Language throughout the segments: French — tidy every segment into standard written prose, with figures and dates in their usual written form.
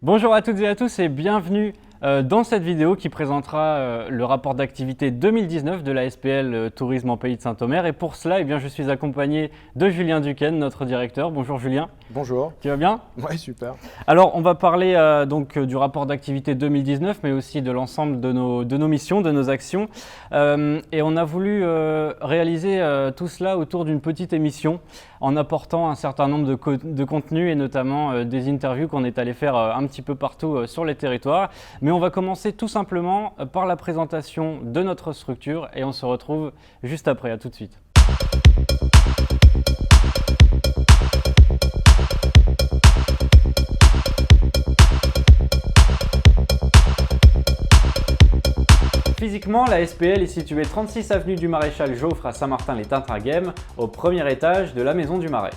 Bonjour à toutes et à tous et bienvenue dans cette vidéo qui présentera le rapport d'activité 2019 de la SPL Tourisme en Pays de Saint-Omer. Et pour cela, je suis accompagné de Julien Duquesne, notre directeur. Bonjour Julien. Bonjour. Tu vas bien? Ouais, super. Alors, on va parler du rapport d'activité 2019, mais aussi de l'ensemble de nos missions, de nos actions. Et on a voulu réaliser tout cela autour d'une petite émission en apportant un certain nombre de contenus et notamment des interviews qu'on est allé faire un petit peu partout sur les territoires. Mais on va commencer tout simplement par la présentation de notre structure et on se retrouve juste après. À tout de suite. Physiquement, la SPL est située 36 avenue du Maréchal Joffre à Saint-Martin-les-Tintinguem, au premier étage de la Maison du Marais.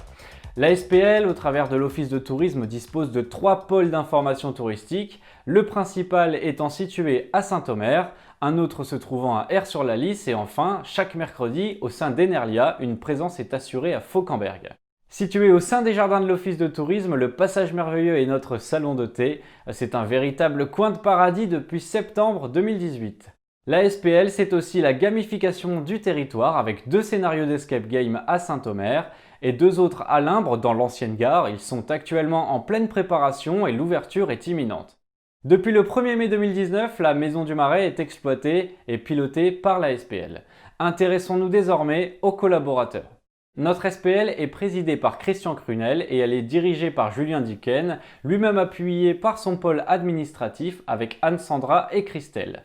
La SPL, au travers de l'Office de tourisme, dispose de 3 pôles d'information touristique, le principal étant situé à Saint-Omer, un autre se trouvant à Aire-sur-la-Lys et enfin, chaque mercredi, au sein d'Enerlia, une présence est assurée à Fauquemberg. Situé au sein des jardins de l'Office de tourisme, le Passage Merveilleux est notre salon de thé. C'est un véritable coin de paradis depuis septembre 2018. La SPL, c'est aussi la gamification du territoire avec 2 scénarios d'escape game à Saint-Omer et 2 autres à Limbre dans l'ancienne gare. Ils sont actuellement en pleine préparation et l'ouverture est imminente. Depuis le 1er mai 2019, la Maison du Marais est exploitée et pilotée par la SPL. Intéressons-nous désormais aux collaborateurs. Notre SPL est présidée par Christian Crunel et elle est dirigée par Julien Duquesne, lui-même appuyé par son pôle administratif avec Anne-Sandra et Christelle.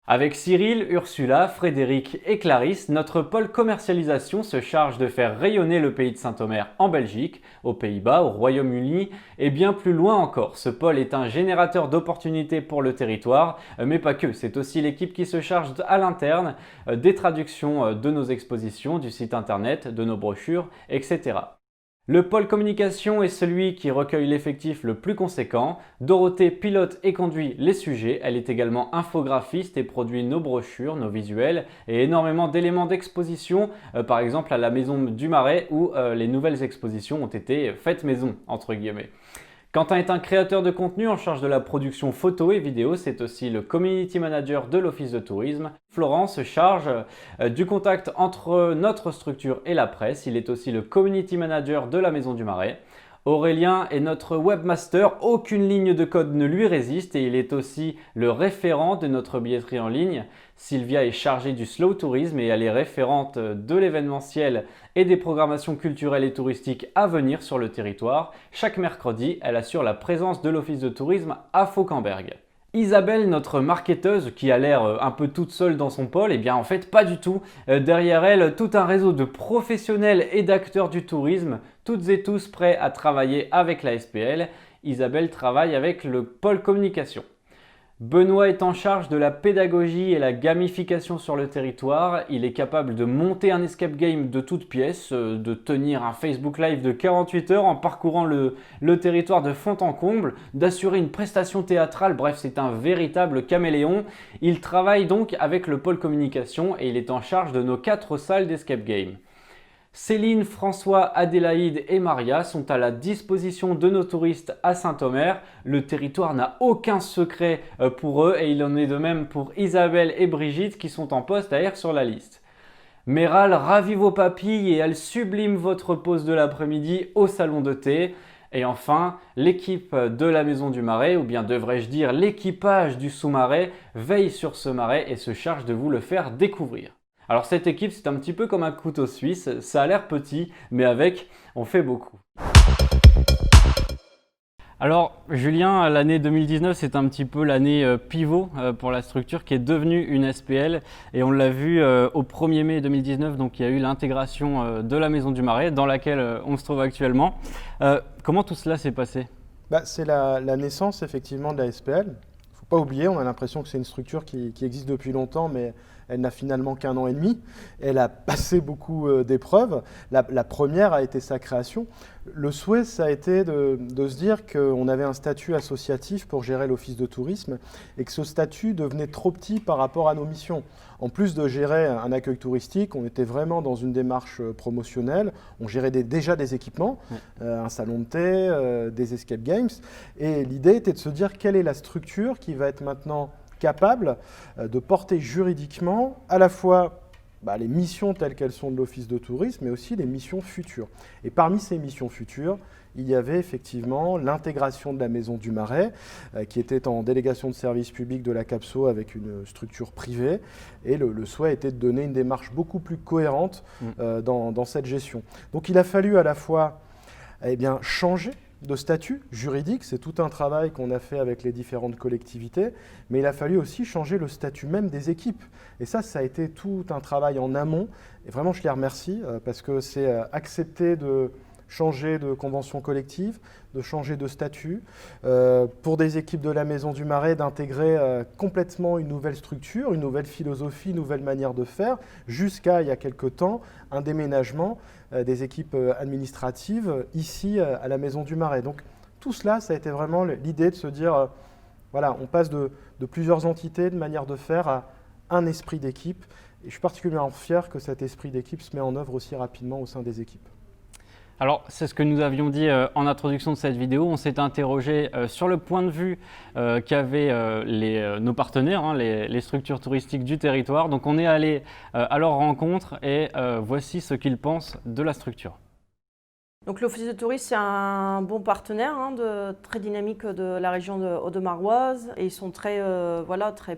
Avec Cyril, Ursula, Frédéric et Clarisse, notre pôle commercialisation se charge de faire rayonner le pays de Saint-Omer en Belgique, aux Pays-Bas, au Royaume-Uni et bien plus loin encore. Ce pôle est un générateur d'opportunités pour le territoire, mais pas que. C'est aussi l'équipe qui se charge à l'interne des traductions de nos expositions, du site internet, de nos brochures, etc. Le pôle communication est celui qui recueille l'effectif le plus conséquent. Dorothée pilote et conduit les sujets. Elle est également infographiste et produit nos brochures, nos visuels et énormément d'éléments d'exposition, par exemple à la Maison du Marais où les nouvelles expositions ont été faites maison, entre guillemets. Quentin est un créateur de contenu en charge de la production photo et vidéo, c'est aussi le community manager de l'Office de tourisme. Florent se charge du contact entre notre structure et la presse, il est aussi le community manager de la Maison du Marais. Aurélien est notre webmaster, aucune ligne de code ne lui résiste et il est aussi le référent de notre billetterie en ligne. Sylvia est chargée du slow tourisme et elle est référente de l'événementiel et des programmations culturelles et touristiques à venir sur le territoire. Chaque mercredi, elle assure la présence de l'Office de tourisme à Fauquemberg. Isabelle, notre marketeuse qui a l'air un peu toute seule dans son pôle, eh bien en fait pas du tout. Derrière elle, tout un réseau de professionnels et d'acteurs du tourisme, toutes et tous prêts à travailler avec la SPL. Isabelle travaille avec le pôle communication. Benoît est en charge de la pédagogie et la gamification sur le territoire. Il est capable de monter un escape game de toutes pièces, de tenir un Facebook Live de 48 heures en parcourant le territoire de fond en comble, d'assurer une prestation théâtrale. Bref, c'est un véritable caméléon. Il travaille donc avec le pôle communication et il est en charge de nos 4 salles d'escape game. Céline, François, Adélaïde et Maria sont à la disposition de nos touristes à Saint-Omer. Le territoire n'a aucun secret pour eux et il en est de même pour Isabelle et Brigitte qui sont en poste à Aire-sur-la-Lys. Méral ravit vos papilles et elle sublime votre pause de l'après-midi au salon de thé. Et enfin, l'équipe de la Maison du Marais, ou bien devrais-je dire l'équipage du sous-marais, veille sur ce marais et se charge de vous le faire découvrir. Alors cette équipe, c'est un petit peu comme un couteau suisse, ça a l'air petit, mais avec, on fait beaucoup. Alors Julien, l'année 2019, c'est un petit peu l'année pivot pour la structure qui est devenue une SPL et on l'a vu au 1er mai 2019, donc il y a eu l'intégration de la Maison du Marais dans laquelle on se trouve actuellement. Comment tout cela s'est passé? C'est la naissance effectivement de la SPL. Il ne faut pas oublier, on a l'impression que c'est une structure qui existe depuis longtemps, mais elle n'a finalement qu'1 an et demi. Elle a passé beaucoup d'épreuves. La première a été sa création. Le souhait, ça a été de se dire qu'on avait un statut associatif pour gérer l'office de tourisme et que ce statut devenait trop petit par rapport à nos missions. En plus de gérer un accueil touristique, on était vraiment dans une démarche promotionnelle. On gérait déjà des équipements, un salon de thé, des escape games. Et l'idée était de se dire quelle est la structure qui va être maintenant capable de porter juridiquement à la fois les missions telles qu'elles sont de l'Office de tourisme, mais aussi les missions futures. Et parmi ces missions futures, il y avait effectivement l'intégration de la Maison du Marais, qui était en délégation de service public de la CAPSO avec une structure privée. Et le souhait était de donner une démarche beaucoup plus cohérente dans cette gestion. Donc il a fallu à la fois changer de statut juridique, c'est tout un travail qu'on a fait avec les différentes collectivités, mais il a fallu aussi changer le statut même des équipes. Et ça a été tout un travail en amont, et vraiment je les remercie, parce que c'est accepter de changer de convention collective, de changer de statut, pour des équipes de la Maison du Marais d'intégrer complètement une nouvelle structure, une nouvelle philosophie, une nouvelle manière de faire, jusqu'à il y a quelque temps un déménagement des équipes administratives ici à la Maison du Marais. Donc tout cela, ça a été vraiment l'idée de se dire, voilà, on passe de plusieurs entités, de manière de faire à un esprit d'équipe. Et je suis particulièrement fier que cet esprit d'équipe se met en œuvre aussi rapidement au sein des équipes. Alors, c'est ce que nous avions dit en introduction de cette vidéo. On s'est interrogé sur le point de vue qu'avaient nos partenaires, les structures touristiques du territoire. Donc, on est allé à leur rencontre et voici ce qu'ils pensent de la structure. Donc l'Office de tourisme, c'est un bon partenaire, très dynamique de la région de Haut-de-Maroise. Et ils sont très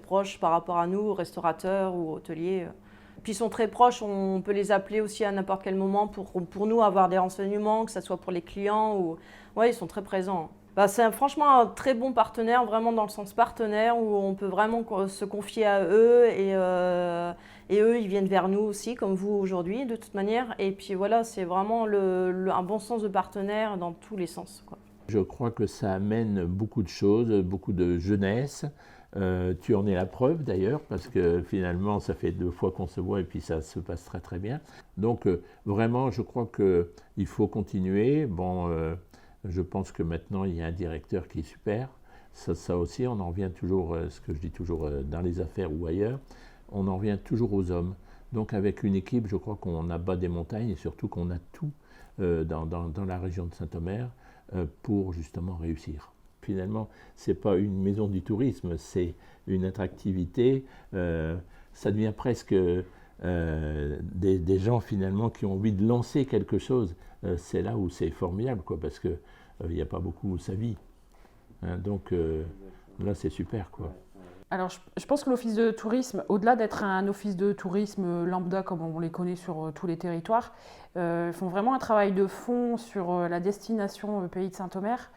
proches par rapport à nous, restaurateurs ou hôteliers. Puis ils sont très proches, on peut les appeler aussi à n'importe quel moment pour nous avoir des renseignements, que ce soit pour les clients. Ouais, ils sont très présents. C'est franchement un très bon partenaire, vraiment dans le sens partenaire, où on peut vraiment se confier à eux et eux, ils viennent vers nous aussi, comme vous aujourd'hui, de toute manière. Et puis voilà, c'est vraiment un bon sens de partenaire dans tous les sens, quoi. Je crois que ça amène beaucoup de choses, beaucoup de jeunesse. Tu en es la preuve d'ailleurs, parce que finalement, ça fait 2 fois qu'on se voit et puis ça se passe très très bien. Donc vraiment, je crois qu'il faut continuer. Bon, je pense que maintenant, il y a un directeur qui est super. Ça aussi, on en revient toujours, ce que je dis toujours dans les affaires ou ailleurs, on en revient toujours aux hommes. Donc avec une équipe, je crois qu'on abat des montagnes et surtout qu'on a tout dans la région de Saint-Omer pour justement réussir. Finalement, ce n'est pas une maison du tourisme, c'est une attractivité. Ça devient presque des gens finalement qui ont envie de lancer quelque chose. C'est là où c'est formidable, quoi, parce qu'il n'y a pas beaucoup où ça vit. Donc là, c'est super, quoi. Alors, je pense que l'office de tourisme, au-delà d'être un office de tourisme lambda comme on les connaît sur tous les territoires, font vraiment un travail de fond sur la destination Pays de Saint-Omer.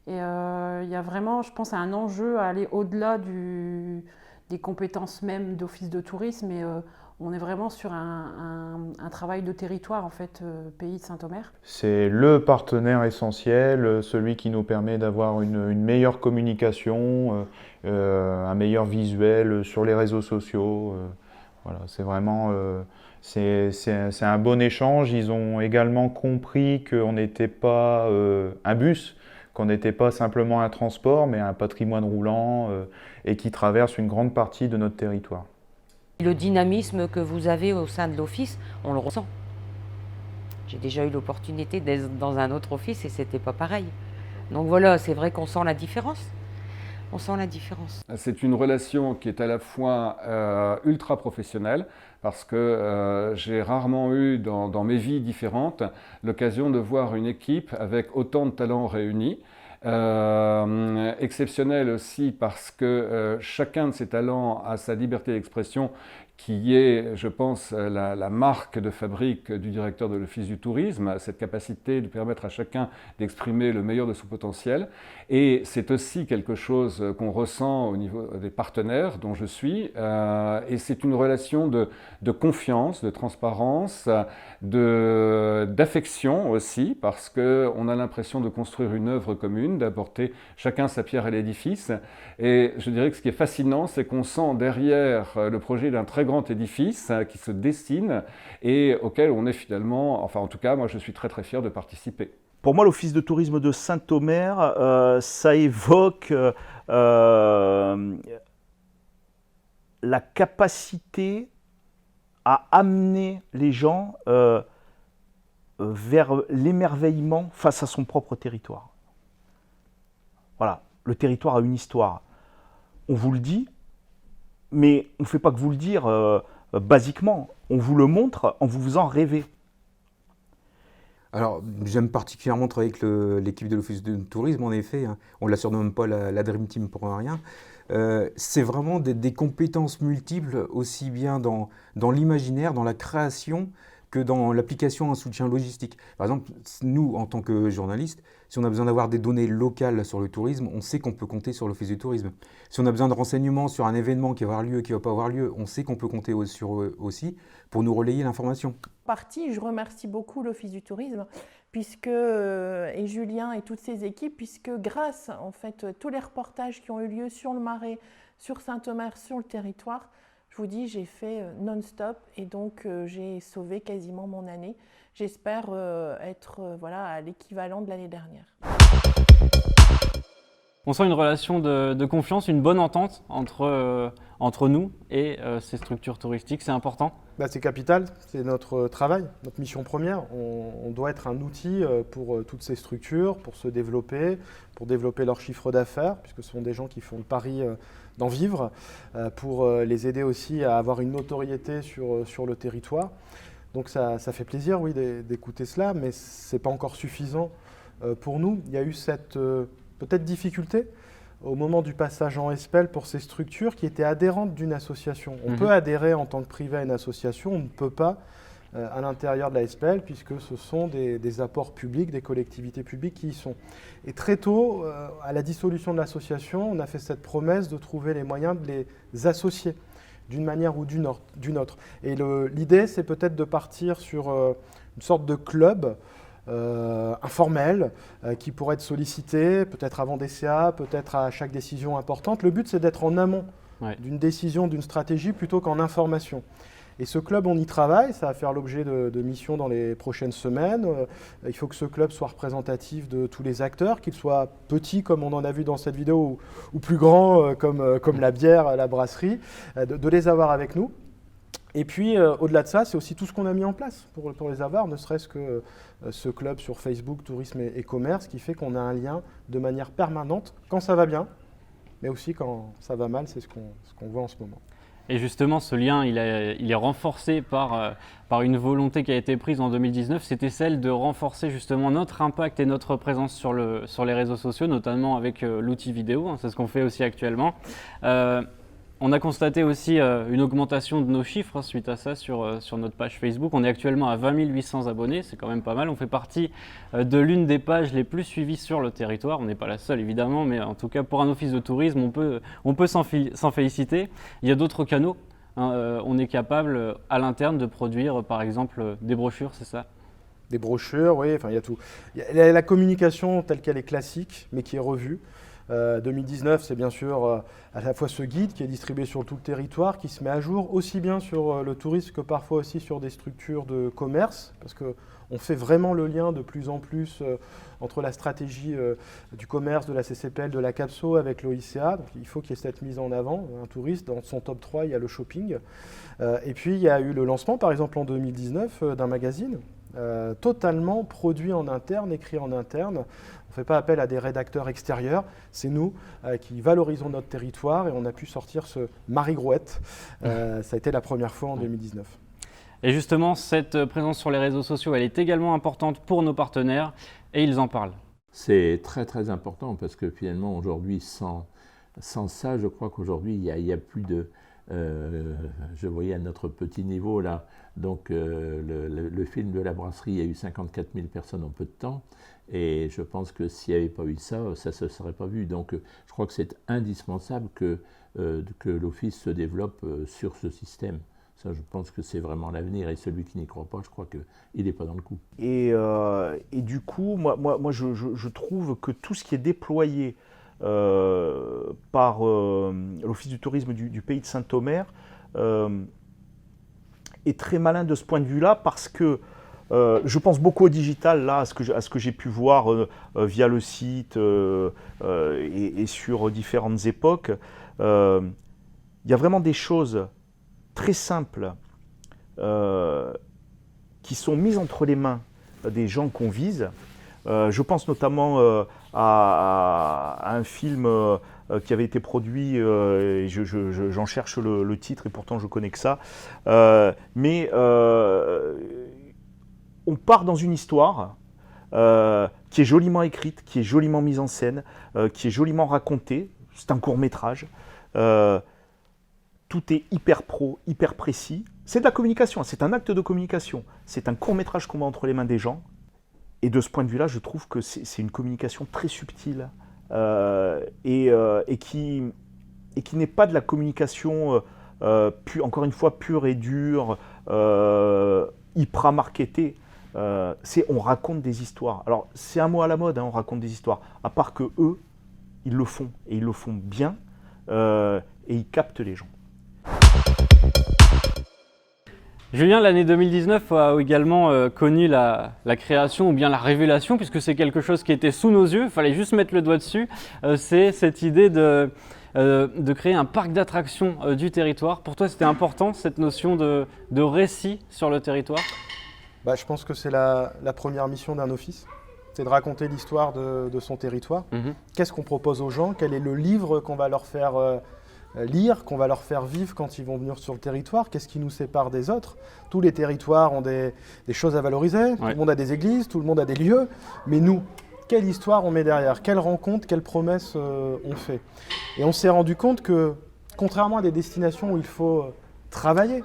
Et il y a vraiment, je pense, un enjeu à aller au-delà des compétences même d'office de tourisme. Et on est vraiment sur un travail de territoire, en fait, Pays de Saint-Omer. C'est le partenaire essentiel, celui qui nous permet d'avoir une meilleure communication, un meilleur visuel sur les réseaux sociaux. Voilà, c'est vraiment c'est un bon échange. Ils ont également compris qu'on n'était pas un bus, qu'on n'était pas simplement un transport, mais un patrimoine roulant et qui traverse une grande partie de notre territoire. Le dynamisme que vous avez au sein de l'office, on le ressent. J'ai déjà eu l'opportunité d'être dans un autre office et c'était pas pareil. Donc voilà, c'est vrai qu'on sent la différence. On sent la différence. C'est une relation qui est à la fois ultra professionnelle, parce que j'ai rarement eu dans mes vies différentes l'occasion de voir une équipe avec autant de talents réunis. Exceptionnel aussi parce que chacun de ces talents a sa liberté d'expression qui est, je pense, la marque de fabrique du directeur de l'Office du tourisme, cette capacité de permettre à chacun d'exprimer le meilleur de son potentiel. Et c'est aussi quelque chose qu'on ressent au niveau des partenaires dont je suis. Et c'est une relation de confiance, de transparence, d'affection aussi, parce qu'on a l'impression de construire une œuvre commune, d'apporter chacun sa pierre à l'édifice. Et je dirais que ce qui est fascinant, c'est qu'on sent derrière le projet d'un très grand grand édifice qui se dessine et auquel on est finalement, enfin en tout cas, moi je suis très très fier de participer. Pour moi, l'Office de tourisme de Saint-Omer, ça évoque la capacité à amener les gens vers l'émerveillement face à son propre territoire. Voilà, le territoire a une histoire. On vous le dit, mais on ne fait pas que vous le dire basiquement. On vous le montre en vous faisant rêver. Alors, j'aime particulièrement travailler avec l'équipe de l'Office de tourisme, en effet. Hein. On ne la surnomme pas la Dream Team pour rien. C'est vraiment des compétences multiples, aussi bien dans l'imaginaire, dans la création, que dans l'application à un soutien logistique. Par exemple, nous, en tant que journalistes, si on a besoin d'avoir des données locales sur le tourisme, on sait qu'on peut compter sur l'Office du tourisme. Si on a besoin de renseignements sur un événement qui va avoir lieu, qui ne va pas avoir lieu, on sait qu'on peut compter sur eux aussi pour nous relayer l'information. Je remercie beaucoup l'Office du tourisme puisque, et Julien et toutes ses équipes, puisque grâce en fait tous les reportages qui ont eu lieu sur le Marais, sur Saint-Omer, sur le territoire, je vous dis, j'ai fait non-stop et donc j'ai sauvé quasiment mon année. J'espère être à l'équivalent de l'année dernière. On sent une relation de confiance, une bonne entente entre nous et ces structures touristiques, c'est important. C'est capital, c'est notre travail, notre mission première. On doit être un outil pour toutes ces structures, pour se développer, pour développer leur chiffre d'affaires, puisque ce sont des gens qui font le pari d'en vivre, pour les aider aussi à avoir une notoriété sur le territoire. Donc ça fait plaisir, oui, d'écouter cela, mais ce n'est pas encore suffisant pour nous. Il y a eu cette peut-être difficulté au moment du passage en SPEL pour ces structures qui étaient adhérentes d'une association. On peut adhérer en tant que privé à une association, on ne peut pas à l'intérieur de la SPEL puisque ce sont des apports publics, des collectivités publiques qui y sont. Et très tôt, à la dissolution de l'association, on a fait cette promesse de trouver les moyens de les associer d'une manière ou d'une autre. Et l'idée, c'est peut-être de partir sur une sorte de club informel qui pourrait être sollicité, peut-être avant des CA, peut-être à chaque décision importante. Le but, c'est d'être en amont d'une décision, d'une stratégie, plutôt qu'en information. Et ce club, on y travaille, ça va faire l'objet de missions dans les prochaines semaines. Il faut que ce club soit représentatif de tous les acteurs, qu'il soit petit comme on en a vu dans cette vidéo, ou plus grand comme la bière, la brasserie, de les avoir avec nous. Et puis, au-delà de ça, c'est aussi tout ce qu'on a mis en place pour les avoir, ne serait-ce que ce club sur Facebook, Tourisme et Commerce, qui fait qu'on a un lien de manière permanente, quand ça va bien, mais aussi quand ça va mal, c'est ce qu'on voit en ce moment. Et justement, ce lien, il est renforcé par une volonté qui a été prise en 2019, c'était celle de renforcer justement notre impact et notre présence sur les réseaux sociaux, notamment avec l'outil vidéo, hein, c'est ce qu'on fait aussi actuellement. On a constaté aussi une augmentation de nos chiffres suite à ça sur notre page Facebook. On est actuellement à 20 800 abonnés, c'est quand même pas mal. On fait partie de l'une des pages les plus suivies sur le territoire. On n'est pas la seule évidemment, mais en tout cas pour un office de tourisme, on peut s'en féliciter. Il y a d'autres canaux. Hein, on est capable à l'interne de produire par exemple des brochures, c'est ça ? Des brochures, oui, enfin il y a tout. Il y a la communication telle qu'elle est classique, mais qui est revue. 2019, c'est bien sûr à la fois ce guide qui est distribué sur tout le territoire, qui se met à jour aussi bien sur le tourisme que parfois aussi sur des structures de commerce, parce qu'on fait vraiment le lien de plus en plus entre la stratégie du commerce, de la CCPL, de la CAPSO avec l'OICA. Donc il faut qu'il y ait cette mise en avant. Un touriste, dans son top 3, il y a le shopping. Et puis il y a eu le lancement, par exemple en 2019, d'un magazine totalement produit en interne, écrit en interne. On ne fait pas appel à des rédacteurs extérieurs, c'est nous qui valorisons notre territoire et on a pu sortir ce Marie-Grouette. Ça a été la première fois en 2019. Et justement, cette présence sur les réseaux sociaux, elle est également importante pour nos partenaires et ils en parlent. C'est très très important parce que finalement aujourd'hui, sans ça, je crois qu'aujourd'hui il y a plus de... je voyais à notre petit niveau là, donc le film de la brasserie, il y a eu 54 000 personnes en peu de temps et je pense que s'il n'y avait pas eu ça, ça ne se serait pas vu. Donc je crois que c'est indispensable que l'Office se développe sur ce système. Ça, je pense que c'est vraiment l'avenir et celui qui n'y croit pas, je crois qu'il n'est pas dans le coup. Et du coup, moi je trouve que tout ce qui est déployé par l'Office du tourisme du pays de Saint-Omer est très malin de ce point de vue-là parce que je pense beaucoup au digital, là, à ce que j'ai pu voir via le site et sur différentes époques. Il y a vraiment des choses très simples qui sont mises entre les mains des gens qu'on vise. Je pense notamment à un film qui avait été produit, et j'en cherche le titre et pourtant je connais que ça, mais on part dans une histoire qui est joliment écrite, qui est joliment mise en scène, qui est joliment racontée. C'est un court-métrage. Tout est hyper pro, hyper précis. C'est de la communication, c'est un acte de communication. C'est un court-métrage qu'on met entre les mains des gens. Et de ce point de vue-là, je trouve que c'est une communication très subtile et qui n'est pas de la communication, encore une fois, pure et dure, hyper marketée. On raconte des histoires. Alors, c'est un mot à la mode, hein, on raconte des histoires. À part que eux, ils le font, et ils le font bien, et ils captent les gens. Julien, l'année 2019 a également connu la création ou bien la révélation, puisque c'est quelque chose qui était sous nos yeux, il fallait juste mettre le doigt dessus. C'est cette idée de créer un parc d'attractions du territoire. Pour toi, c'était important, cette notion de récit sur le territoire? Je pense que c'est la première mission d'un office, c'est de raconter l'histoire de son territoire. Qu'est-ce qu'on propose aux gens? Quel est le livre qu'on va leur faire lire, qu'on va leur faire vivre quand ils vont venir sur le territoire? Qu'est-ce qui nous sépare des autres? Tous les territoires ont des choses à valoriser, tout le monde a des églises, tout le monde a des lieux, mais nous, quelle histoire on met derrière? Quelles rencontres, quelles promesses on fait? Et on s'est rendu compte que, contrairement à des destinations où il faut travailler,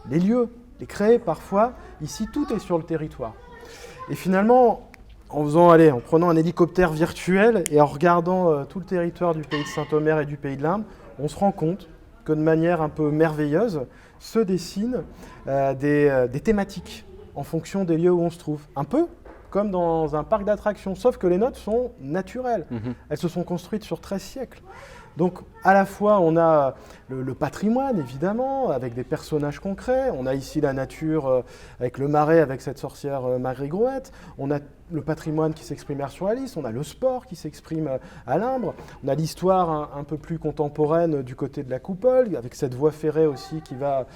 les lieux, les créer parfois, ici tout est sur le territoire. Et finalement, en prenant un hélicoptère virtuel et en regardant tout le territoire du pays de Saint-Omer et du pays de l'Indre, on se rend compte que de manière un peu merveilleuse se dessinent des thématiques en fonction des lieux où on se trouve. Un peu comme dans un parc d'attractions, sauf que les nôtres sont naturelles. Elles se sont construites sur 13 siècles. Donc à la fois on a le patrimoine évidemment, avec des personnages concrets, on a ici la nature avec le marais, avec cette sorcière Magrigroette, on a le patrimoine qui s'exprime sur Alice, on a le sport qui s'exprime à l'Imbre, on a l'histoire un peu plus contemporaine du côté de la Coupole, avec cette voie ferrée aussi qui va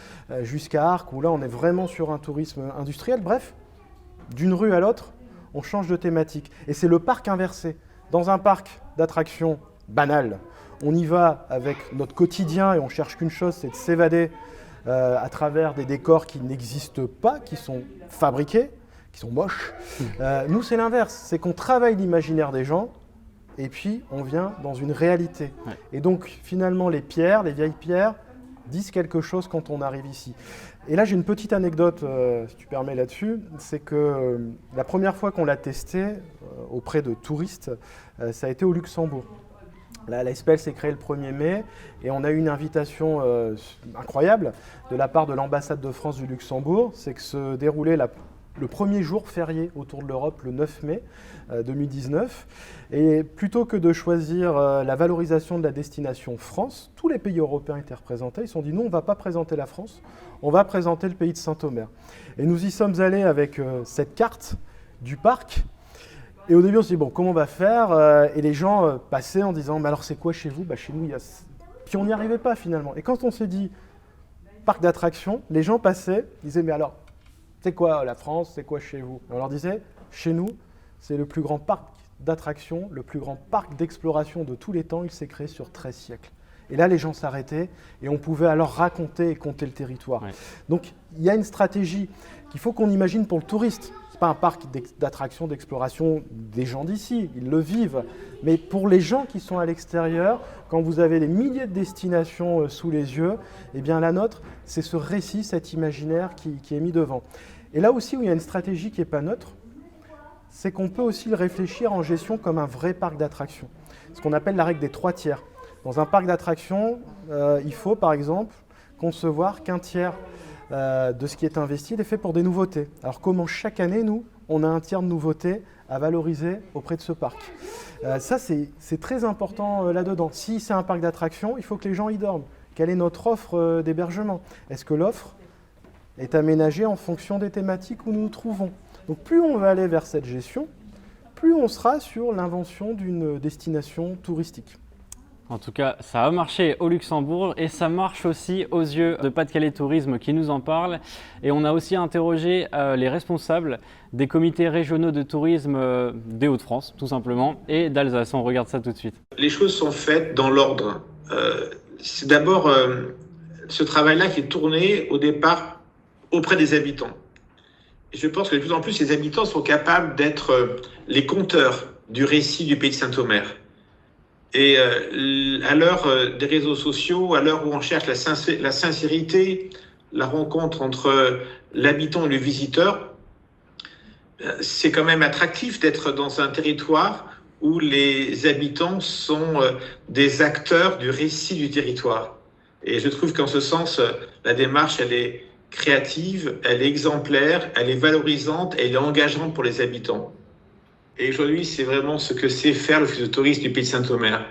jusqu'à Arques, où là on est vraiment sur un tourisme industriel. Bref, d'une rue à l'autre, on change de thématique. Et c'est le parc inversé. Dans un parc d'attractions banal, on y va avec notre quotidien et on cherche qu'une chose, c'est de s'évader à travers des décors qui n'existent pas, qui sont fabriqués, qui sont moches. Nous, c'est l'inverse, c'est qu'on travaille l'imaginaire des gens et puis on vient dans une réalité. Et donc, finalement, les vieilles pierres, disent quelque chose quand on arrive ici. Et là, j'ai une petite anecdote, si tu permets là-dessus, c'est que la première fois qu'on l'a testé auprès de touristes, ça a été au Luxembourg. La SPL s'est créée le 1er mai et on a eu une invitation incroyable de la part de l'ambassade de France du Luxembourg. C'est que se déroulait le premier jour férié autour de l'Europe, le 9 mai 2019. Et plutôt que de choisir la valorisation de la destination France, tous les pays européens étaient représentés. Ils se sont dit, nous, on ne va pas présenter la France, on va présenter le pays de Saint-Omer. Et nous y sommes allés avec cette carte du parc. Et au début, on s'est dit, bon, comment on va faire? Et les gens passaient en disant, mais alors c'est quoi chez vous? Chez nous, il y a... Puis on n'y arrivait pas finalement. Et quand on s'est dit, parc d'attractions, les gens passaient, disaient, mais alors, c'est quoi la France? C'est quoi chez vous? Et on leur disait, chez nous, c'est le plus grand parc d'attractions, le plus grand parc d'exploration de tous les temps. Il s'est créé sur 13 siècles. Et là, les gens s'arrêtaient et on pouvait alors raconter et compter le territoire. Ouais. Donc, il y a une stratégie qu'il faut qu'on imagine pour le touriste. Ce n'est pas un parc d'attractions, d'exploration des gens d'ici, ils le vivent. Mais pour les gens qui sont à l'extérieur, quand vous avez des milliers de destinations sous les yeux, eh bien la nôtre, c'est ce récit, cet imaginaire qui est mis devant. Et là aussi où il y a une stratégie qui n'est pas neutre, c'est qu'on peut aussi le réfléchir en gestion comme un vrai parc d'attractions. Ce qu'on appelle la règle des 3 tiers. Dans un parc d'attractions, il faut par exemple concevoir qu'un tiers de ce qui est investi est fait pour des nouveautés. Alors comment chaque année, nous, on a un tiers de nouveautés à valoriser auprès de ce parc. Ça, c'est très important là-dedans. Si c'est un parc d'attractions, il faut que les gens y dorment. Quelle est notre offre d'hébergement? Est-ce que l'offre est aménagé en fonction des thématiques où nous nous trouvons. Donc plus on va aller vers cette gestion, plus on sera sur l'invention d'une destination touristique. En tout cas, ça a marché au Luxembourg et ça marche aussi aux yeux de Pas-de-Calais Tourisme qui nous en parle. Et on a aussi interrogé les responsables des comités régionaux de tourisme des Hauts-de-France, tout simplement, et d'Alsace. On regarde ça tout de suite. Les choses sont faites dans l'ordre. C'est d'abord ce travail-là qui est tourné au départ auprès des habitants. Et je pense que de plus en plus, les habitants sont capables d'être les conteurs du récit du pays de Saint-Omer. Et à l'heure des réseaux sociaux, à l'heure où on cherche la sincérité, la rencontre entre l'habitant et le visiteur, c'est quand même attractif d'être dans un territoire où les habitants sont des acteurs du récit du territoire. Et je trouve qu'en ce sens, la démarche, elle est créative, elle est exemplaire, elle est valorisante, elle est engageante pour les habitants. Et aujourd'hui, c'est vraiment ce que sait faire l'Office de tourisme du pays de Saint-Omer.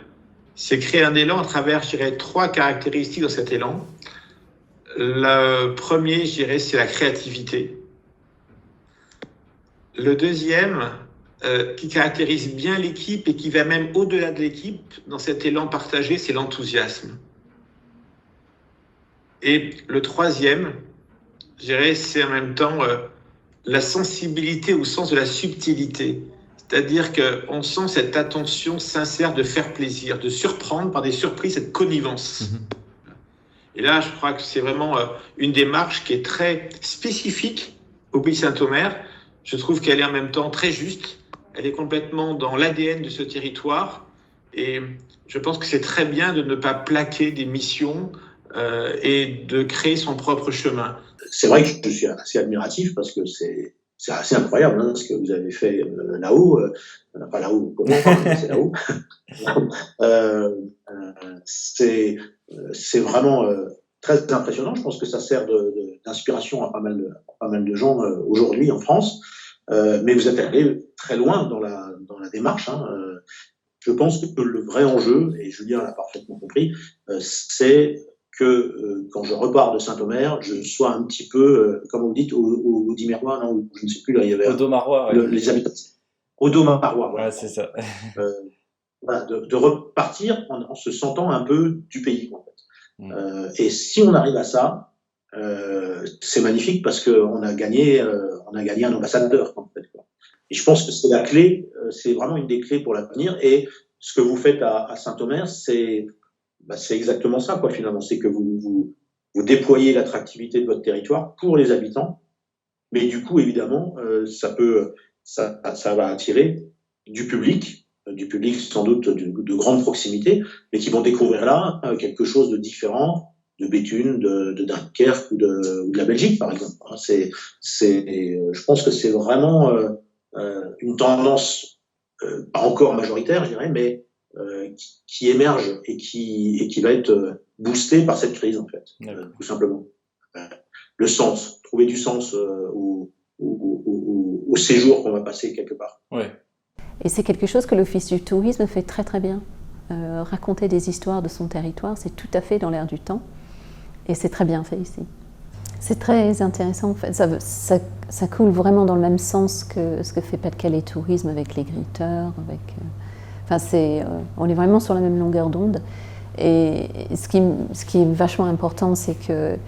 C'est créer un élan à travers, je dirais, 3 caractéristiques dans cet élan. Le premier, je dirais, c'est la créativité. Le deuxième, qui caractérise bien l'équipe et qui va même au-delà de l'équipe dans cet élan partagé, c'est l'enthousiasme. Et le troisième, je dirais, c'est en même temps la sensibilité au sens de la subtilité. C'est-à-dire qu'on sent cette attention sincère de faire plaisir, de surprendre par des surprises, cette connivence. Et là, je crois que c'est vraiment une démarche qui est très spécifique au pays Saint-Omer. Je trouve qu'elle est en même temps très juste. Elle est complètement dans l'ADN de ce territoire. Et je pense que c'est très bien de ne pas plaquer des missions et de créer son propre chemin. C'est vrai que je suis assez admiratif parce que c'est assez incroyable ce que vous avez fait là-haut. Pas là-haut, comment, mais c'est là-haut. C'est vraiment très impressionnant. Je pense que ça sert d'inspiration à pas mal de gens aujourd'hui en France. Mais vous êtes allé très loin dans la démarche. Je pense que le vrai enjeu, et Julien l'a parfaitement compris, c'est que quand je repars de Saint-Omer, je sois un petit peu, comme vous dites, au Dimérois, non, je ne sais plus, là, il y avait Audomarois, ouais. les habitants. Audomarois, ouais, c'est ça. Voilà, de repartir en se sentant un peu du pays, en fait. Et si on arrive à ça, c'est magnifique parce qu'on a gagné un ambassadeur, en fait, quoi. Et je pense que c'est la clé, c'est vraiment une des clés pour l'avenir. Et ce que vous faites à Saint-Omer, c'est exactement ça, quoi, finalement. C'est que vous déployez l'attractivité de votre territoire pour les habitants. Mais du coup, évidemment, ça va attirer du public sans doute de grande proximité, mais qui vont découvrir là quelque chose de différent de Béthune, de Dunkerque ou de la Belgique, par exemple. Je pense que c'est vraiment une tendance pas encore majoritaire, je dirais, mais qui émerge et qui va être boostée par cette crise, en fait, tout simplement. Le sens, trouver du sens au séjour qu'on va passer quelque part. Ouais. Et c'est quelque chose que l'Office du tourisme fait très très bien. Raconter des histoires de son territoire, c'est tout à fait dans l'air du temps. Et c'est très bien fait ici. C'est très intéressant, en fait. Ça coule vraiment dans le même sens que ce que fait Pas-de-Calais Tourisme avec les griteurs. On est vraiment sur la même longueur d'onde. Et ce qui est vachement important, c'est que,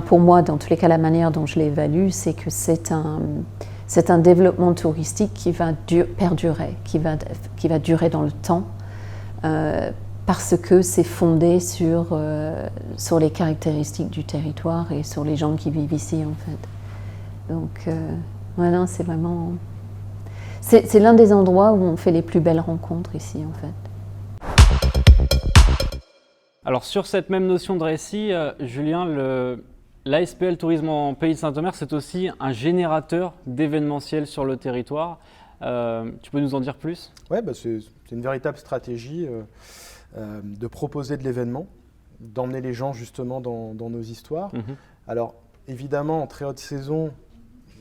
pour moi, dans tous les cas, la manière dont je l'évalue, c'est que c'est un développement touristique qui va perdurer, qui va durer dans le temps. Parce que c'est fondé sur les caractéristiques du territoire et sur les gens qui vivent ici, en fait. Donc, voilà, c'est vraiment... C'est l'un des endroits où on fait les plus belles rencontres ici, en fait. Alors, sur cette même notion de récit, Julien, l'ASPL Tourisme en Pays de Saint-Omer, c'est aussi un générateur d'événementiel sur le territoire. Tu peux nous en dire plus ? Oui, c'est une véritable stratégie de proposer de l'événement, d'emmener les gens justement dans nos histoires. Alors, évidemment, en très haute saison,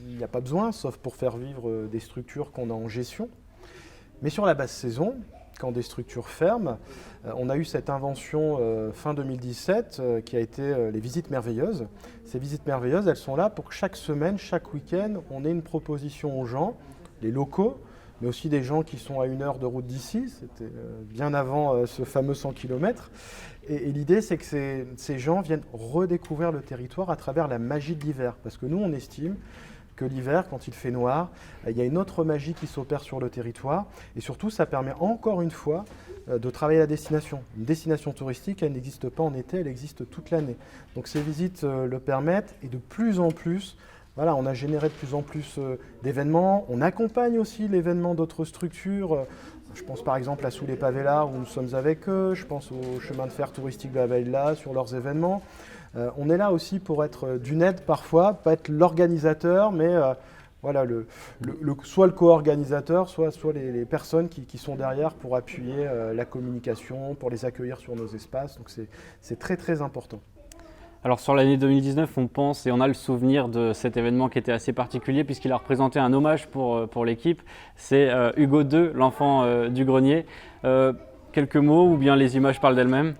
il n'y a pas besoin, sauf pour faire vivre des structures qu'on a en gestion. Mais sur la basse saison, quand des structures ferment. On a eu cette invention fin 2017 qui a été les visites merveilleuses. Ces visites merveilleuses, elles sont là pour que chaque semaine, chaque week-end, on ait une proposition aux gens, les locaux, mais aussi des gens qui sont à 1 heure de route d'ici. C'était bien avant ce fameux 100 km. Et l'idée, c'est que ces gens viennent redécouvrir le territoire à travers la magie de l'hiver. Parce que nous, on estime que l'hiver, quand il fait noir, il y a une autre magie qui s'opère sur le territoire. Et surtout, ça permet encore une fois de travailler la destination. Une destination touristique, elle n'existe pas en été, elle existe toute l'année. Donc ces visites le permettent et de plus en plus, voilà, on a généré de plus en plus d'événements. On accompagne aussi l'événement d'autres structures. Je pense par exemple à Sous les Pavés-Lards où nous sommes avec eux. Je pense au chemin de fer touristique de la Vallée sur leurs événements. On est là aussi pour être d'une aide parfois, pas être l'organisateur, mais voilà, soit le co-organisateur, soit les personnes qui sont derrière pour appuyer la communication, pour les accueillir sur nos espaces. Donc c'est très très important. Alors sur l'année 2019, on pense et on a le souvenir de cet événement qui était assez particulier puisqu'il a représenté un hommage pour l'équipe. C'est Hugo II, l'enfant du grenier. Quelques mots ou bien les images parlent d'elles-mêmes?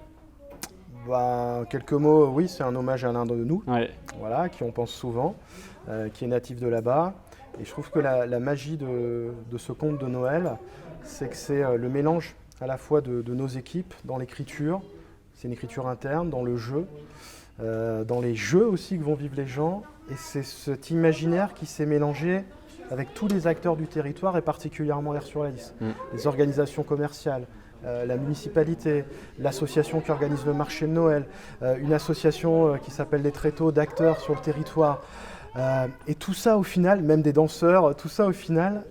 Quelques mots, oui, c'est un hommage à l'un de nous, ouais. Voilà, qui on pense souvent, qui est natif de là-bas. Et je trouve que la magie de ce conte de Noël, c'est que c'est le mélange à la fois de nos équipes dans l'écriture, c'est une écriture interne, dans le jeu, dans les jeux aussi que vont vivre les gens. Et c'est cet imaginaire qui s'est mélangé avec tous les acteurs du territoire et particulièrement Air-sur-la-Lys, les organisations commerciales, la municipalité, l'association qui organise le marché de Noël, une association qui s'appelle les Tréteaux d'acteurs sur le territoire. Et tout ça au final, même des danseurs, tout ça au final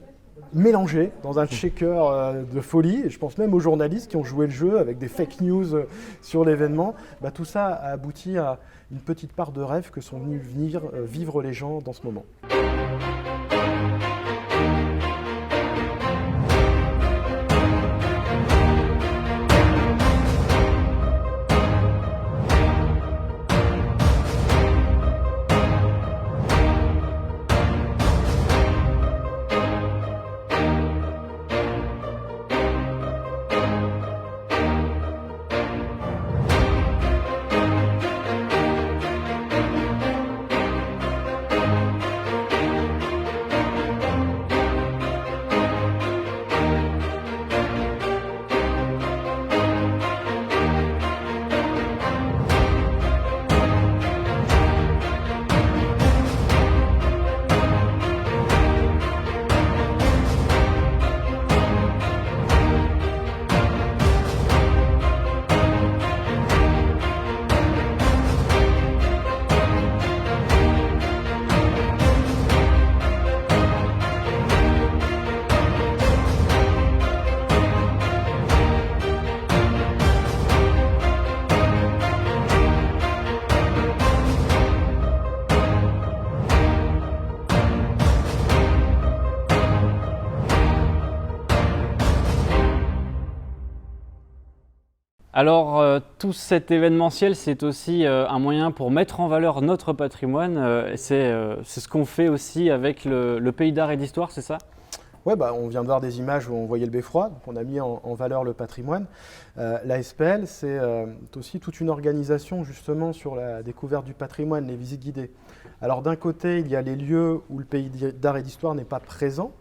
mélangé dans un shaker de folie. Et je pense même aux journalistes qui ont joué le jeu avec des fake news sur l'événement. Tout ça a abouti à une petite part de rêve que sont venus vivre les gens dans ce moment. Alors, tout cet événementiel, c'est aussi un moyen pour mettre en valeur notre patrimoine. C'est ce qu'on fait aussi avec le Pays d'Art et d'Histoire, c'est ça? Ouais, on vient de voir des images où on voyait le beffroi, donc on a mis en valeur le patrimoine. La SPL, c'est aussi toute une organisation justement sur la découverte du patrimoine, les visites guidées. Alors d'un côté, il y a les lieux où le Pays d'Art et d'Histoire n'est pas présent,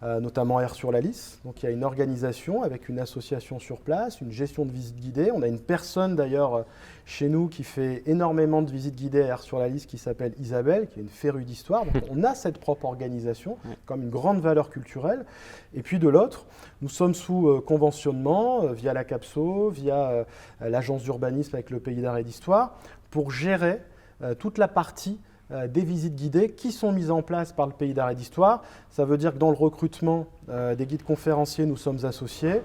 notamment Air-sur-la-Lys. Donc il y a une organisation avec une association sur place, une gestion de visites guidées. On a une personne d'ailleurs chez nous qui fait énormément de visites guidées à Air-sur-la-Lys qui s'appelle Isabelle, qui est une férue d'histoire. Donc on a cette propre organisation comme une grande valeur culturelle. Et puis de l'autre, nous sommes sous conventionnement via la CAPSO, via l'agence d'urbanisme avec le Pays d'Art et d'Histoire pour gérer toute la partie des visites guidées qui sont mises en place par le Pays d'Art et d'Histoire. Ça veut dire que dans le recrutement des guides conférenciers, nous sommes associés.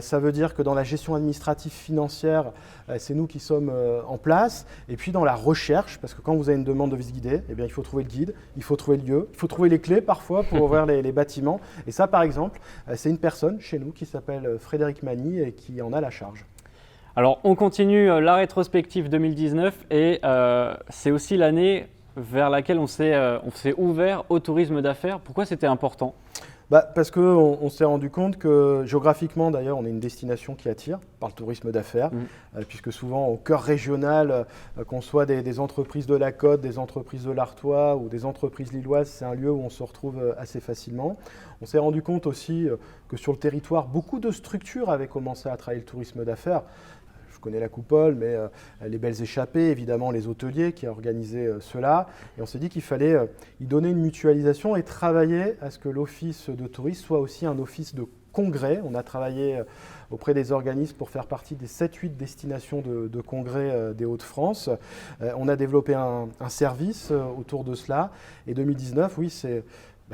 Ça veut dire que dans la gestion administrative financière, c'est nous qui sommes en place. Et puis dans la recherche, parce que quand vous avez une demande de visite guidée, il faut trouver le guide, il faut trouver le lieu, il faut trouver les clés parfois pour ouvrir les bâtiments. Et ça, par exemple, c'est une personne chez nous qui s'appelle Frédéric Magny et qui en a la charge. Alors, on continue la rétrospective 2019 et c'est aussi l'année vers laquelle on s'est ouvert au tourisme d'affaires. Pourquoi c'était important ? Parce qu'on s'est rendu compte que géographiquement, d'ailleurs, on est une destination qui attire par le tourisme d'affaires, puisque souvent au cœur régional, qu'on soit des entreprises de la Côte, des entreprises de l'Artois ou des entreprises lilloises, c'est un lieu où on se retrouve assez facilement. On s'est rendu compte aussi que sur le territoire, beaucoup de structures avaient commencé à travailler le tourisme d'affaires. Je connais la Coupole, mais les Belles Échappées, évidemment les hôteliers qui ont organisé cela. Et on s'est dit qu'il fallait y donner une mutualisation et travailler à ce que l'office de tourisme soit aussi un office de congrès. On a travaillé auprès des organismes pour faire partie des 7-8 destinations de congrès des Hauts-de-France. On a développé un service autour de cela. Et 2019, oui, c'est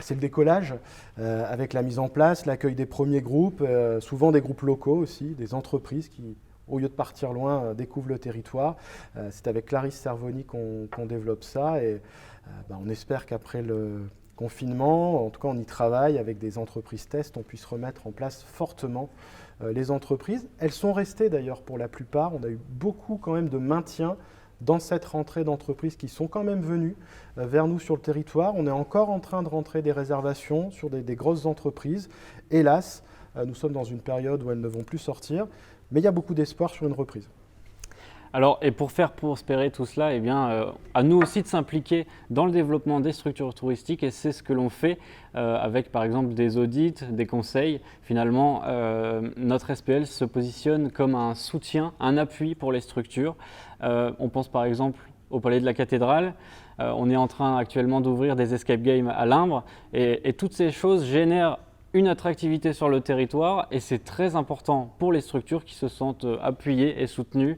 le décollage avec la mise en place, l'accueil des premiers groupes, souvent des groupes locaux aussi, des entreprises qui, au lieu de partir loin, découvrent le territoire. C'est avec Clarisse Cervoni qu'on développe ça et on espère qu'après le confinement, en tout cas on y travaille avec des entreprises tests, on puisse remettre en place fortement les entreprises. Elles sont restées d'ailleurs pour la plupart. On a eu beaucoup quand même de maintien dans cette rentrée d'entreprises qui sont quand même venues vers nous sur le territoire. On est encore en train de rentrer des réservations sur des grosses entreprises. Hélas, nous sommes dans une période où elles ne vont plus sortir. Mais il y a beaucoup d'espoir sur une reprise. Alors, et pour faire prospérer tout cela, eh bien, à nous aussi de s'impliquer dans le développement des structures touristiques et c'est ce que l'on fait avec par exemple des audits, des conseils. Finalement, notre SPL se positionne comme un soutien, un appui pour les structures. On pense par exemple au Palais de la Cathédrale. On est en train actuellement d'ouvrir des escape games à Limbre et toutes ces choses génèrent une attractivité sur le territoire et c'est très important pour les structures qui se sentent appuyées et soutenues.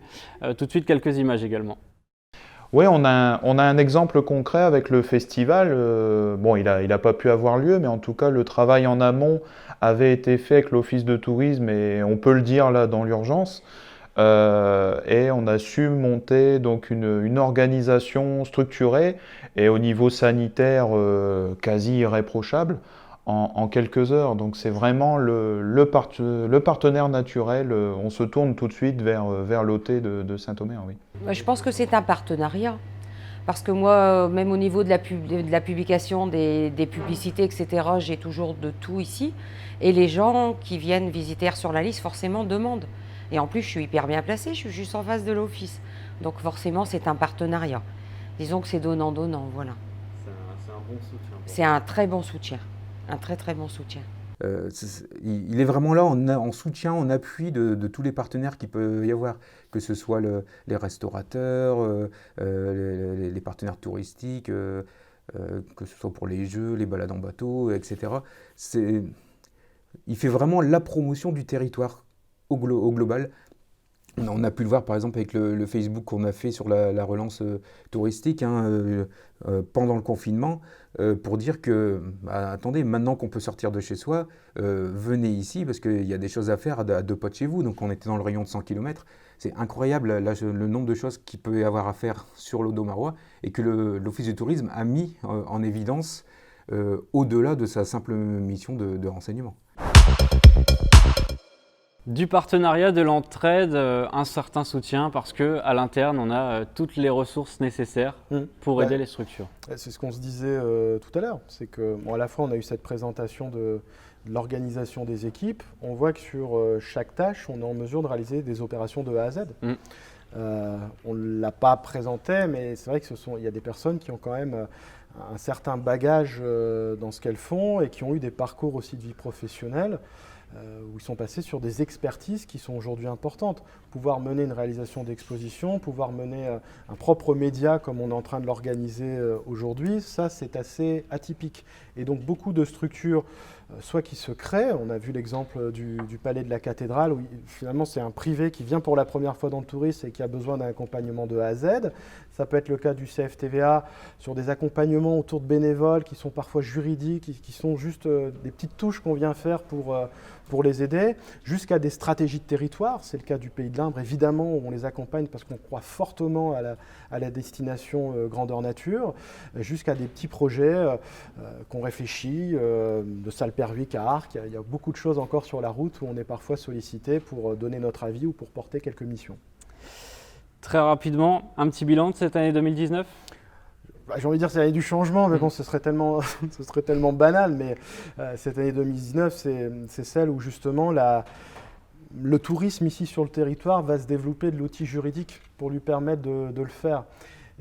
Tout de suite, quelques images également. Oui, on a un exemple concret avec le festival. Bon, il a pas pu avoir lieu, mais en tout cas, le travail en amont avait été fait avec l'Office de tourisme et on peut le dire là dans l'urgence. Et on a su monter donc une organisation structurée et au niveau sanitaire quasi irréprochable. En quelques heures. Donc c'est vraiment le partenaire naturel. On se tourne tout de suite vers l'OT de Saint-Omer. Oui. Je pense que c'est un partenariat. Parce que moi, même au niveau de la publication, des publicités, etc., j'ai toujours de tout ici. Et les gens qui viennent visiter Air sur la liste, forcément, demandent. Et en plus, je suis hyper bien placée, je suis juste en face de l'office. Donc forcément, c'est un partenariat. Disons que c'est donnant-donnant, voilà. C'est un bon soutien. C'est un très bon soutien. Un très très bon soutien. Il est vraiment là en soutien, en appui de tous les partenaires qu'il peut y avoir, que ce soit les restaurateurs, les partenaires touristiques, que ce soit pour les jeux, les balades en bateau, etc. Il fait vraiment la promotion du territoire au global. On a pu le voir par exemple avec le Facebook qu'on a fait sur la relance touristique pendant le confinement pour dire que, attendez, maintenant qu'on peut sortir de chez soi, venez ici parce qu'il y a des choses à faire à 2 pas de chez vous. Donc on était dans le rayon de 100 km. C'est incroyable là, le nombre de choses qu'il peut y avoir à faire sur l'Audomarois et que l'Office du tourisme a mis en évidence au-delà de sa simple mission de renseignement. Du partenariat, de l'entraide, un certain soutien parce qu'à l'interne, on a toutes les ressources nécessaires pour aider les structures. C'est ce qu'on se disait tout à l'heure. C'est que, à la fois, on a eu cette présentation de l'organisation des équipes. On voit que sur chaque tâche, on est en mesure de réaliser des opérations de A à Z. On ne l'a pas présenté, mais c'est vrai qu'il y a des personnes qui ont quand même un certain bagage dans ce qu'elles font et qui ont eu des parcours aussi de vie professionnelle. Où ils sont passés sur des expertises qui sont aujourd'hui importantes. Pouvoir mener une réalisation d'exposition, pouvoir mener un propre média comme on est en train de l'organiser aujourd'hui, ça c'est assez atypique. Et donc beaucoup de structures, soit qui se créent, on a vu l'exemple du Palais de la Cathédrale, où finalement c'est un privé qui vient pour la première fois dans le tourisme et qui a besoin d'un accompagnement de A à Z. Ça peut être le cas du CFTVA sur des accompagnements autour de bénévoles qui sont parfois juridiques, qui sont juste des petites touches qu'on vient faire pour les aider, jusqu'à des stratégies de territoire. C'est le cas du Pays de Limbre, évidemment, où on les accompagne parce qu'on croit fortement à la destination grandeur nature, jusqu'à des petits projets qu'on réfléchit, de Salpervik à Arques. Il y a beaucoup de choses encore sur la route où on est parfois sollicité pour donner notre avis ou pour porter quelques missions. Très rapidement, un petit bilan de cette année 2019 ? j'ai envie de dire c'est l'année du changement, mais bon, ce serait tellement banal, mais cette année 2019, c'est celle où justement le tourisme ici sur le territoire va se développer de l'outil juridique pour lui permettre de le faire.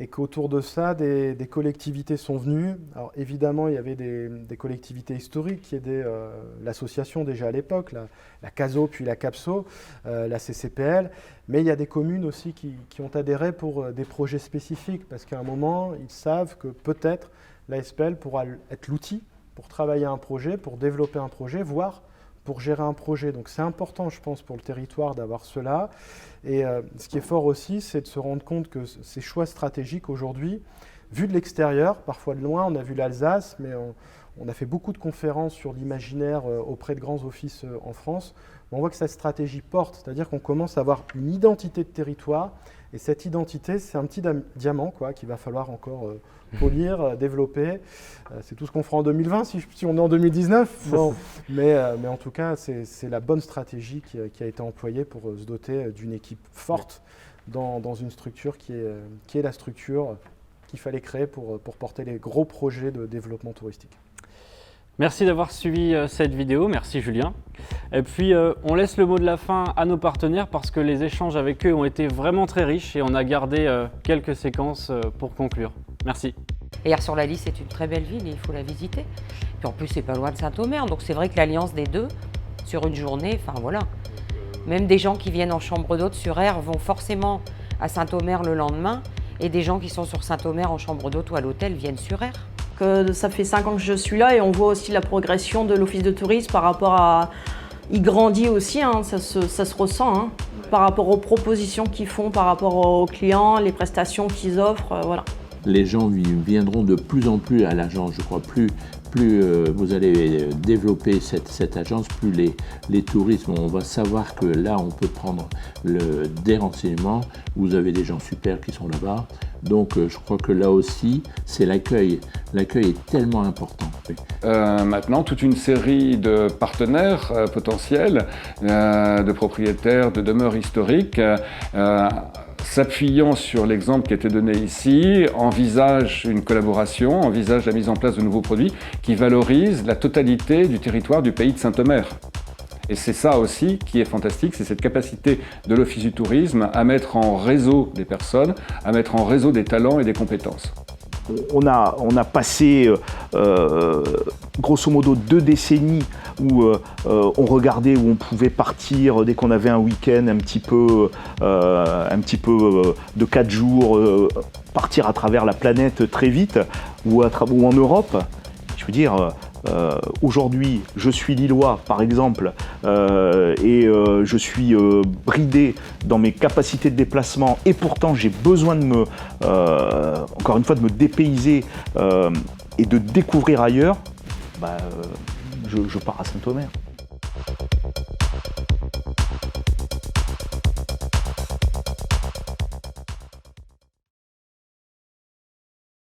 Et qu'autour de ça, des collectivités sont venues. Alors évidemment, il y avait des collectivités historiques qui aidaient l'association déjà à l'époque, la CASO puis la CAPSO, la CCPL, mais il y a des communes aussi qui ont adhéré pour des projets spécifiques, parce qu'à un moment, ils savent que peut-être la SPL pourra être l'outil pour travailler un projet, pour développer un projet, voire pour gérer un projet. Donc c'est important, je pense, pour le territoire d'avoir cela. Et ce qui est fort aussi, c'est de se rendre compte que ces choix stratégiques aujourd'hui, vus de l'extérieur, parfois de loin, on a vu l'Alsace, mais on a fait beaucoup de conférences sur l'imaginaire auprès de grands offices en France. On voit que cette stratégie porte, c'est-à-dire qu'on commence à avoir une identité de territoire. Et cette identité, c'est un petit diamant qu'il va falloir encore polir, développer. C'est tout ce qu'on fera en 2020, si on est en 2019. Bon. Mais en tout cas, c'est la bonne stratégie qui a été employée pour se doter d'une équipe forte dans une structure qui est la structure qu'il fallait créer pour porter les gros projets de développement touristique. Merci d'avoir suivi cette vidéo, merci Julien. Et puis on laisse le mot de la fin à nos partenaires parce que les échanges avec eux ont été vraiment très riches et on a gardé quelques séquences pour conclure. Merci. Et Hyères-sur-la-Lys, c'est une très belle ville et il faut la visiter. Puis en plus, c'est pas loin de Saint-Omer, donc c'est vrai que l'alliance des deux, sur une journée, enfin voilà. Même des gens qui viennent en chambre d'hôte sur Hyères vont forcément à Saint-Omer le lendemain et des gens qui sont sur Saint-Omer en chambre d'hôte ou à l'hôtel viennent sur Hyères. Ça fait 5 ans que je suis là et on voit aussi la progression de l'office de tourisme par rapport à... Il grandit aussi, hein, ça se ressent, hein, par rapport aux propositions qu'ils font, par rapport aux clients, les prestations qu'ils offrent, voilà. Les gens viendront de plus en plus à l'agence, je crois. Plus vous allez développer cette agence, plus les touristes, on va savoir que là, on peut prendre des renseignements. Vous avez des gens super qui sont là-bas. Donc, je crois que là aussi, c'est l'accueil. L'accueil est tellement important. Maintenant, toute une série de partenaires potentiels, de propriétaires de demeures historiques, s'appuyant sur l'exemple qui a été donné ici, envisage une collaboration, envisage la mise en place de nouveaux produits qui valorisent la totalité du territoire du pays de Saint-Omer. Et c'est ça aussi qui est fantastique, c'est cette capacité de l'Office du tourisme à mettre en réseau des personnes, à mettre en réseau des talents et des compétences. On a passé grosso modo 2 décennies où on regardait où on pouvait partir dès qu'on avait un week-end un petit peu de 4 jours, partir à travers la planète très vite ou en Europe. Je veux dire, aujourd'hui, je suis Lillois, par exemple, et je suis bridé dans mes capacités de déplacement, et pourtant j'ai besoin de encore une fois, de me dépayser et de découvrir ailleurs. Je pars à Saint-Omer.